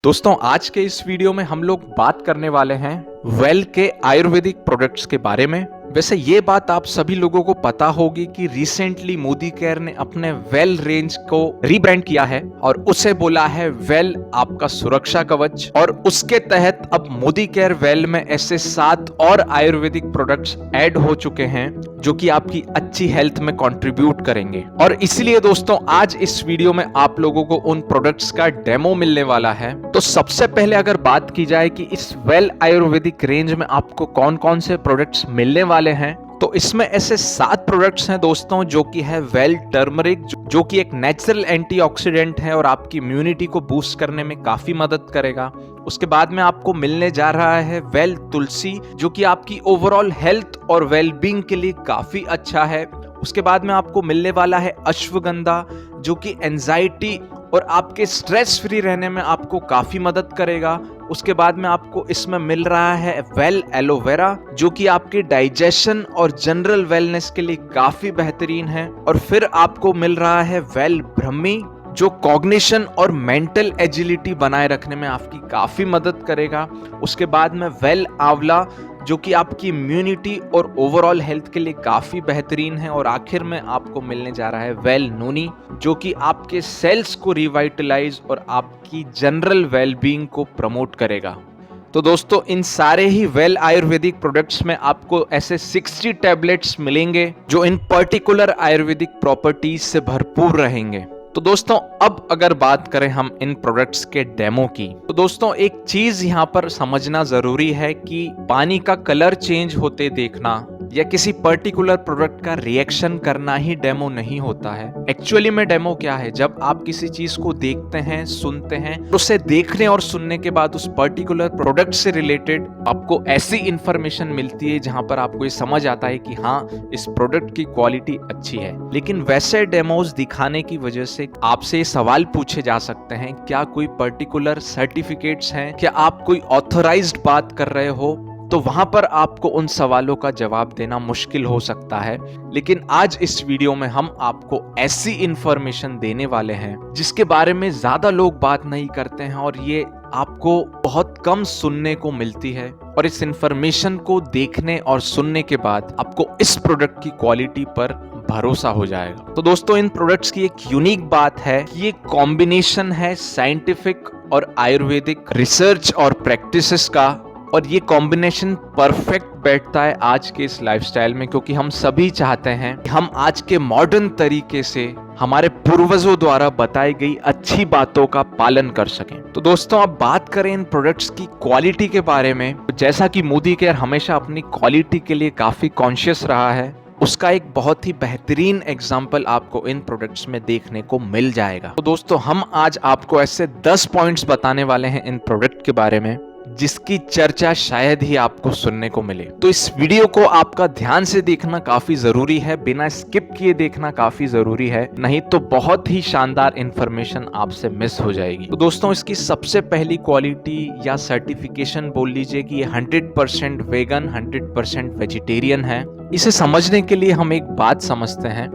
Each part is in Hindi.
दोस्तों आज के इस वीडियो में हम लोग बात करने वाले हैं वेल के आयुर्वेदिक प्रोडक्ट्स के बारे में। वैसे ये बात आप सभी लोगों को पता होगी कि रिसेंटली मोदी केयर ने अपने वेल रेंज को रीब्रांड किया है और उसे बोला है वेल आपका सुरक्षा कवच। और उसके तहत अब मोदी केयर वेल में ऐसे 7 और आयुर्वेदिक प्रोडक्ट्स ऐड हो चुके हैं जो कि आपकी अच्छी हेल्थ में कंट्रीब्यूट करेंगे। और इसलिए दोस्तों आज इस वीडियो में आप लोगों को उन प्रोडक्ट्स का डेमो मिलने वाला है। तो सबसे पहले अगर बात की जाए कि इस वेल आयुर्वेदिक रेंज में आपको कौन कौन से प्रोडक्ट्स मिलने वाले हैं, तो इसमें ऐसे 7 प्रोडक्ट्स हैं दोस्तों, जो कि है वेल टर्मरिक, जो कि एक नेचुरल एंटीऑक्सीडेंट है और आपकी इम्यूनिटी को बूस्ट करने में काफी मदद करेगा। उसके बाद में आपको मिलने जा रहा है वेल तुलसी, जो कि आपकी ओवरऑल हेल्थ और वेलबींग के लिए काफी अच्छा है। उसके बाद में आपको मिलने वाला है अश्वगंधा, जो कि एंजाइटी और आपके स्ट्रेस फ्री रहने में आपको काफी मदद करेगा। उसके बाद में आपको इसमें मिल रहा है वेल एलोवेरा, जो कि आपके डाइजेशन और जनरल वेलनेस के लिए काफी बेहतरीन है। और फिर आपको मिल रहा है वेल ब्रह्मी, जो कॉग्निशन और मेंटल एजिलिटी बनाए रखने में आपकी काफी मदद करेगा। उसके बाद में वेल आंवला, जो कि आपकी इम्यूनिटी और ओवरऑल हेल्थ के लिए काफी बेहतरीन है। और आखिर में आपको मिलने जा रहा है वेल नूनी, जो कि आपके सेल्स को रिवाइटलाइज और आपकी जनरल वेलबींग को प्रमोट करेगा। तो दोस्तों इन सारे ही वेल आयुर्वेदिक प्रोडक्ट्स में आपको ऐसे 60 टैबलेट्स मिलेंगे जो इन पर्टिकुलर आयुर्वेदिक प्रॉपर्टीज से भरपूर रहेंगे। तो दोस्तों अब अगर बात करें हम इन प्रोडक्ट्स के डेमो की, तो दोस्तों एक चीज यहाँ पर समझना जरूरी है कि पानी का कलर चेंज होते देखना या किसी पर्टिकुलर प्रोडक्ट का रिएक्शन करना ही डेमो नहीं होता है। एक्चुअली में डेमो क्या है, जब आप किसी चीज को देखते हैं, सुनते हैं, तो उसे देखने और सुनने के बाद उस पर्टिकुलर प्रोडक्ट से रिलेटेड आपको ऐसी इंफॉर्मेशन मिलती है जहां पर आपको ये समझ आता है कि हाँ इस प्रोडक्ट की क्वालिटी अच्छी है। लेकिन वैसे डेमोज दिखाने की वजह से आपसे ये सवाल पूछे जा सकते हैं, क्या कोई पर्टिकुलर सर्टिफिकेट्स हैं, क्या आप कोई ऑथराइज्ड बात कर रहे हो, तो वहां पर आपको उन सवालों का जवाब देना मुश्किल हो सकता है। लेकिन आज इस वीडियो में हम आपको ऐसी इंफॉर्मेशन देने वाले हैं जिसके बारे में ज्यादा लोग बात नहीं करते हैं और ये आपको बहुत कम सुनने को मिलती है। और इस इंफॉर्मेशन को देखने और सुनने के बाद आपको इस प्रोडक्ट की क्वालिटी पर भरोसा हो जाएगा। तो दोस्तों इन प्रोडक्ट्स की एक यूनिक बात है कि ये कॉम्बिनेशन है साइंटिफिक और आयुर्वेदिक रिसर्च और प्रैक्टिसेस का। और ये कॉम्बिनेशन परफेक्ट बैठता है आज के इस लाइफस्टाइल में, क्योंकि हम सभी चाहते हैं कि हम आज के मॉडर्न तरीके से हमारे पूर्वजों द्वारा बताई गई अच्छी बातों का पालन कर सकें। तो दोस्तों अब बात करें इन प्रोडक्ट्स की क्वालिटी के बारे में, जैसा कि मोदी केयर हमेशा अपनी क्वालिटी के लिए काफी कॉन्शियस रहा है, उसका एक बहुत ही बेहतरीन एग्जाम्पल आपको इन प्रोडक्ट्स में देखने को मिल जाएगा। तो दोस्तों हम आज आपको ऐसे 10 पॉइंट्स बताने वाले हैं इन प्रोडक्ट के बारे में जिसकी चर्चा शायद ही आपको सुनने को मिले। तो इस वीडियो को आपका ध्यान से देखना काफी जरूरी है, बिना स्किप किए देखना काफी जरूरी है, नहीं तो बहुत ही शानदार इंफॉर्मेशन आपसे मिस हो जाएगी। तो दोस्तों इसकी सबसे पहली क्वालिटी या सर्टिफिकेशन बोल लीजिए कि ये 100% वेगन, 100% वेजिटेरियन है। इसे समझने के लिए हम एक बात समझते हैं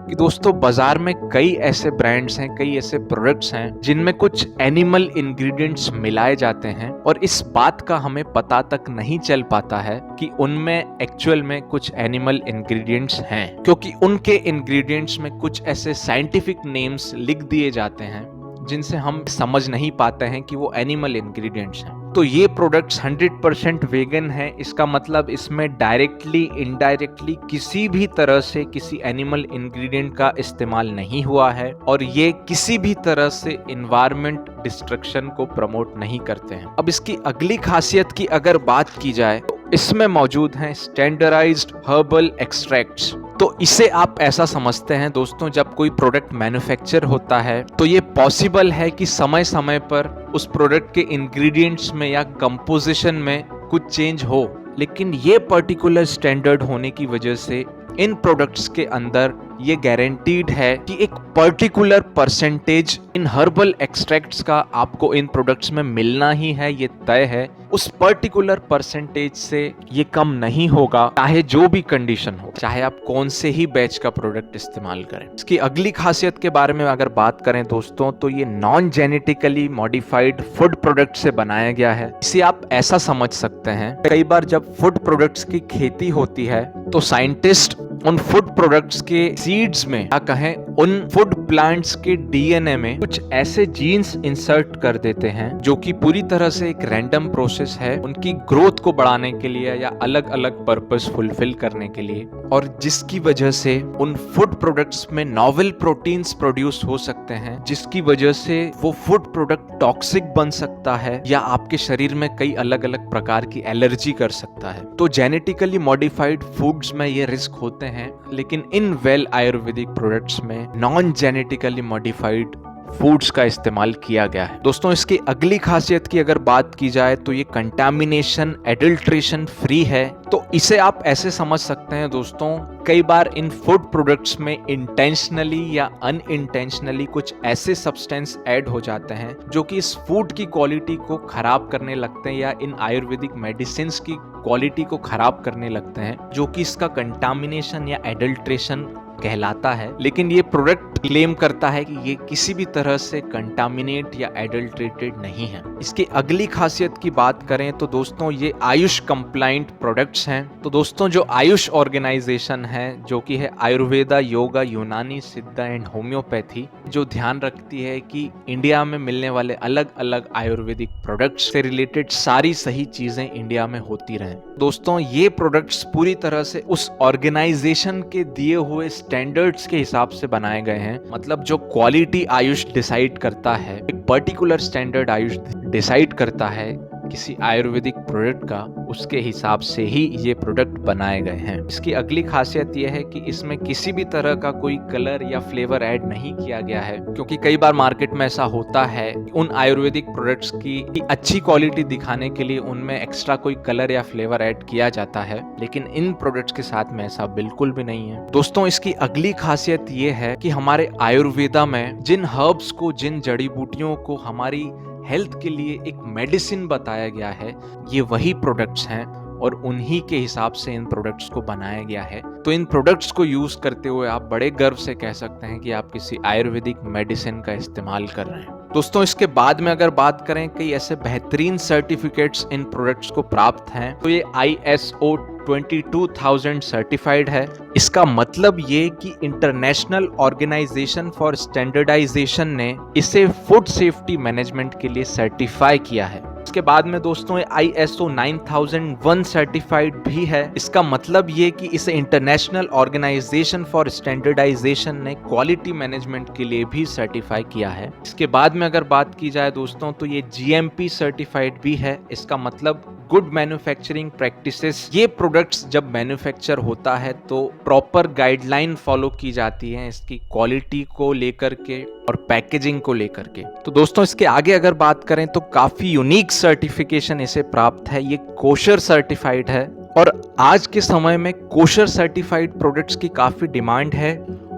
कि दोस्तों बाजार में कई ऐसे ब्रांड्स हैं, कई ऐसे प्रोडक्ट्स हैं जिनमें कुछ एनिमल इंग्रेडिएंट्स मिलाए जाते हैं और इस बात का हमें पता तक नहीं चल पाता है कि उनमें एक्चुअल में कुछ एनिमल इंग्रेडिएंट्स हैं, क्योंकि उनके इंग्रेडिएंट्स में कुछ ऐसे साइंटिफिक नेम्स लिख दिए जाते हैं जिनसे हम समझ नहीं पाते हैं कि वो एनिमल इंग्रेडिएंट्स हैं। तो ये प्रोडक्ट्स 100% वेगन है, इसका मतलब इसमें डायरेक्टली इनडायरेक्टली किसी भी तरह से किसी एनिमल इंग्रेडिएंट का इस्तेमाल नहीं हुआ है और ये किसी भी तरह से एनवायरनमेंट डिस्ट्रक्शन को प्रमोट नहीं करते हैं। अब इसकी अगली खासियत की अगर बात की जाए तो इसमें मौजूद हैं स्टैंडर्डाइज्ड हर्बल एक्सट्रैक्ट्स। तो इसे आप ऐसा समझते हैं दोस्तों, जब कोई प्रोडक्ट मैन्युफैक्चर होता है तो ये पॉसिबल है कि समय समय पर उस प्रोडक्ट के इंग्रेडिएंट्स में या कंपोजिशन में कुछ चेंज हो, लेकिन ये पर्टिकुलर स्टैंडर्ड होने की वजह से इन प्रोडक्ट्स के अंदर ये गारंटीड है कि एक particular percentage in herbal extracts का आपको इन प्रोडक्ट्स में मिलना ही है, ये तय है। उस पर्टिकुलर परसेंटेज से ये कम नहीं होगा, चाहे जो भी कंडीशन हो, चाहे आप कौन से ही बैच का प्रोडक्ट इस्तेमाल करें। इसकी अगली खासियत के बारे में अगर बात करें दोस्तों, तो ये non genetically modified food product से बनाया गया है। इसे आप ऐसा समझ सकते हैं, कई बार जब फूड प्रोडक्ट्स की खेती होती है तो साइंटिस्ट उन फूड प्रोडक्ट्स के सीड्स में या कहें उन फूड प्लांट्स के डीएनए में कुछ ऐसे जीन्स इंसर्ट कर देते हैं जो कि पूरी तरह से एक रैंडम प्रोसेस है उनकी ग्रोथ को बढ़ाने के लिए या अलग अलग पर्पस फुलफिल करने के लिए, और जिसकी वजह से उन फूड प्रोडक्ट्स में नॉवेल प्रोटीन्स प्रोड्यूस हो सकते हैं, जिसकी वजह से वो फूड प्रोडक्ट टॉक्सिक बन सकता है या आपके शरीर में कई अलग अलग प्रकार की एलर्जी कर सकता है। तो जेनेटिकली मॉडिफाइड फूड्स में ये रिस्क होते हैं, लेकिन इन वेल आयुर्वेदिक प्रोडक्ट्स में नॉन जेनेटिकली मॉडिफाइड फूड्स का इस्तेमाल किया गया है। दोस्तों इसकी अगली खासियत की अगर बात की जाए तो ये कंटामिनेशन एडल्ट्रेशन फ्री है। तो इसे आप ऐसे समझ सकते हैं दोस्तों, कई बार इन फूड प्रोडक्ट्स में इंटेंशनली या अनइंटेंशनली कुछ ऐसे सब्सटेंस ऐड हो जाते हैं जो कि इस फूड की क्वालिटी को खराब करने लगते हैं या इन आयुर्वेदिक मेडिसिन की क्वालिटी को खराब करने लगते हैं, जो कि इसका कंटामिनेशन या एडल्ट्रेशन कहलाता है। लेकिन ये प्रोडक्ट क्लेम करता है कि ये किसी भी तरह से कंटामिनेट या एडल्ट्रेटेड नहीं है। इसकी अगली खासियत की बात करें तो दोस्तों ये आयुष कंप्लाइंट प्रोडक्ट्स हैं। तो दोस्तों जो आयुष ऑर्गेनाइजेशन है, जो कि है आयुर्वेदा, योगा, यूनानी, सिद्धा एंड होम्योपैथी, जो ध्यान रखती है कि इंडिया में मिलने वाले अलग अलग आयुर्वेदिक प्रोडक्ट्स से रिलेटेड सारी सही चीजें इंडिया में होती रहें। दोस्तों ये प्रोडक्ट्स पूरी तरह से उस ऑर्गेनाइजेशन के दिए हुए स्टैंडर्ड्स के हिसाब से बनाए गए हैं। मतलब जो क्वालिटी आयुष डिसाइड करता है, एक पर्टिकुलर स्टैंडर्ड आयुष डिसाइड करता है किसी आयुर्वेदिक प्रोडक्ट का, उसके हिसाब से ही ये प्रोडक्ट बनाए गए हैं। इसकी अगली खासियत यह है कि इसमें किसी भी तरह का कोई कलर या फ्लेवर ऐड नहीं किया गया है, क्योंकि कई बार मार्केट में ऐसा होता है उन आयुर्वेदिक प्रोडक्ट्स की अच्छी क्वालिटी दिखाने के लिए उनमें एक्स्ट्रा कोई कलर या फ्लेवर ऐड किया जाता है, लेकिन इन प्रोडक्ट्स के साथ में ऐसा बिल्कुल भी नहीं है। दोस्तों इसकी अगली खासियत ये है कि हमारे आयुर्वेदा में जिन हर्ब्स को, जिन जड़ी बूटियों को हमारी हेल्थ के लिए एक मेडिसिन बताया गया है, ये वही प्रोडक्ट्स हैं और उन्हीं के हिसाब से इन प्रोडक्ट्स को बनाया गया है। तो इन प्रोडक्ट्स को यूज करते हुए आप बड़े गर्व से कह सकते हैं कि आप किसी आयुर्वेदिक मेडिसिन का इस्तेमाल कर रहे हैं। दोस्तों इसके बाद में अगर बात करें, कई ऐसे बेहतरीन सर्टिफिकेट्स इन प्रोडक्ट्स को प्राप्त हैं। तो ये ISO 22,000 सर्टिफाइड है। इसका मतलब ये कि इंटरनेशनल ऑर्गेनाइजेशन फॉर स्टैंडर्डाइजेशन ने इसे फूड सेफ्टी मैनेजमेंट के लिए सर्टिफाई किया है। इसके बाद में दोस्तों ISO 9001 सर्टिफाइड भी है। इसका मतलब ये कि इसे इंटरनेशनल ऑर्गेनाइजेशन फॉर स्टैंडर्डाइजेशन ने क्वालिटी मैनेजमेंट के लिए भी सर्टिफाई किया है। इसके बाद में अगर बात की जाए दोस्तों, तो ये GMP सर्टिफाइड भी है। इसका मतलब गुड मैन्युफैक्चरिंग प्रैक्टिसेस। ये प्रोडक्ट्स जब मैन्युफैक्चर होता है तो प्रॉपर गाइडलाइन फॉलो की जाती है इसकी क्वालिटी को लेकर के और पैकेजिंग को लेकर के। तो दोस्तों इसके आगे अगर बात करें तो काफी यूनिक सर्टिफिकेशन इसे प्राप्त है। ये कोशर सर्टिफाइड है और आज के समय में कोशर सर्टिफाइड प्रोडक्ट्स की काफी डिमांड है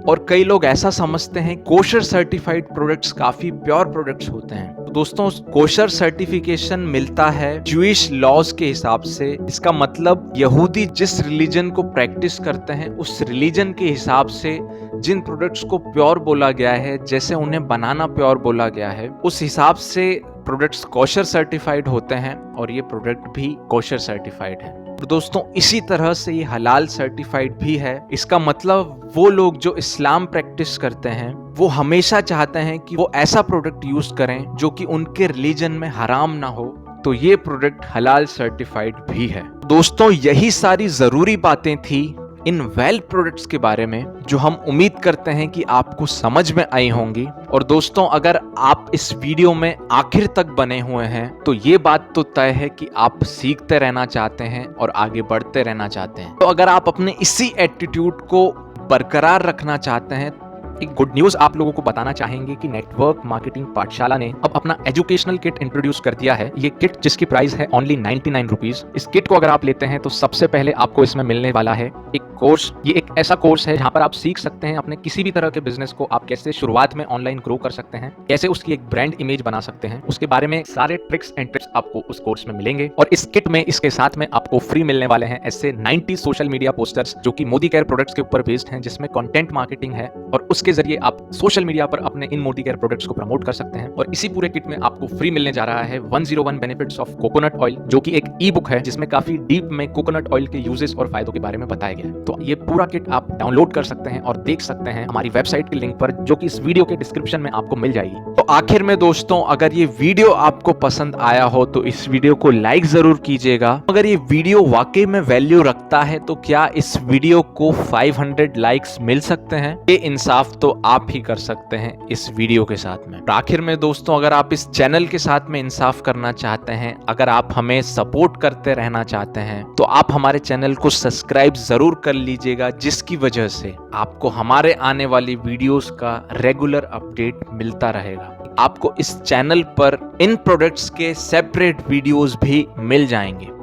और कई लोग ऐसा समझते हैं कोशर सर्टिफाइड प्रोडक्ट्स काफी प्योर प्रोडक्ट्स होते हैं। तो दोस्तों कोशर सर्टिफिकेशन मिलता है ज्यूइश लॉज के हिसाब से। इसका मतलब यहूदी जिस रिलीजन को प्रैक्टिस करते हैं उस रिलीजन के हिसाब से जिन प्रोडक्ट्स को प्योर बोला गया है, जैसे उन्हें बनाना प्योर बोला गया है, उस हिसाब से प्रोडक्ट्स कोशर सर्टिफाइड होते हैं और ये प्रोडक्ट भी कोशर सर्टिफाइड है। तो दोस्तों इसी तरह से ये हलाल सर्टिफाइड भी है। इसका मतलब वो लोग जो इस्लाम प्रैक्टिस करते हैं वो हमेशा चाहते हैं कि वो ऐसा प्रोडक्ट यूज करें जो कि उनके रिलीजन में हराम ना हो, तो ये प्रोडक्ट हलाल सर्टिफाइड भी है। दोस्तों यही सारी जरूरी बातें थी इन वेल प्रोडक्ट्स के बारे में जो हम उम्मीद करते हैं कि आपको समझ में आई होंगी। और दोस्तों अगर आप इस वीडियो में आखिर तक बने हुए हैं तो ये बात तो तय है कि आप सीखते रहना चाहते हैं और आगे बढ़ते रहना चाहते हैं। तो अगर आप अपने इसी एटीट्यूड को बरकरार रखना चाहते हैं, एक गुड न्यूज आप लोगों को बताना चाहेंगे कि नेटवर्क मार्केटिंग पाठशाला ने अब अपना एजुकेशनल किट इंट्रोड्यूस कर दिया है। ये किट जिसकी प्राइस है ओनली 99 रुपीज। इस किट को अगर आप लेते हैं तो सबसे पहले आपको इसमें मिलने वाला है एक कोर्स ये एक ऐसा कोर्स है जहां पर आप सीख सकते हैं अपने किसी भी तरह के बिजनेस को आप कैसे शुरुआत में ऑनलाइन ग्रो कर सकते हैं, कैसे उसकी एक ब्रांड इमेज बना सकते हैं, उसके बारे में सारे ट्रिक्स एंड टिप्स आपको उस कोर्स में मिलेंगे। और इस किट में इसके साथ में आपको फ्री मिलने वाले हैं ऐसे 90 सोशल मीडिया पोस्टर्स जो कि मोदी केयर प्रोडक्ट्स के ऊपर बेस्ड हैं, जिसमें कंटेंट मार्केटिंग है और उसके जरिए आप सोशल मीडिया पर अपने इन मोदी केयर प्रोडक्ट्स को प्रमोट कर सकते हैं। और इसी पूरे किट में आपको फ्री मिलने जा रहा है 101 बेनिफिट्स ऑफ कोकोनट ऑयल, जो कि एक ई बुक है जिसमें काफी डीप में कोकोनट ऑयल के यूजेस और फायदों के बारे में बताया गया है। तो ये पूरा किट आप डाउनलोड कर सकते हैं और देख सकते हैं हमारी वेबसाइट के लिंक पर, जो कि इस वीडियो के डिस्क्रिप्शन में आपको मिल जाएगी। तो आखिर में दोस्तों, अगर ये वीडियो आपको पसंद आया हो तो इस वीडियो को लाइक जरूर कीजिएगा। अगर ये वीडियो वाकई में वैल्यू रखता है तो क्या इस वीडियो को 500 लाइक्स मिल सकते हैं? ये इंसाफ तो आप ही कर सकते हैं इस वीडियो के साथ में। आखिर में दोस्तों, अगर आप इस चैनल के साथ में इंसाफ करना चाहते हैं, अगर आप हमें सपोर्ट करते रहना चाहते हैं, तो आप हमारे चैनल को सब्सक्राइब जरूर कर लीजिएगा, जिसकी वजह से आपको हमारे आने वाली वीडियोस का रेगुलर अपडेट मिलता रहेगा। आपको इस चैनल पर इन प्रोडक्ट्स के सेपरेट वीडियोस भी मिल जाएंगे।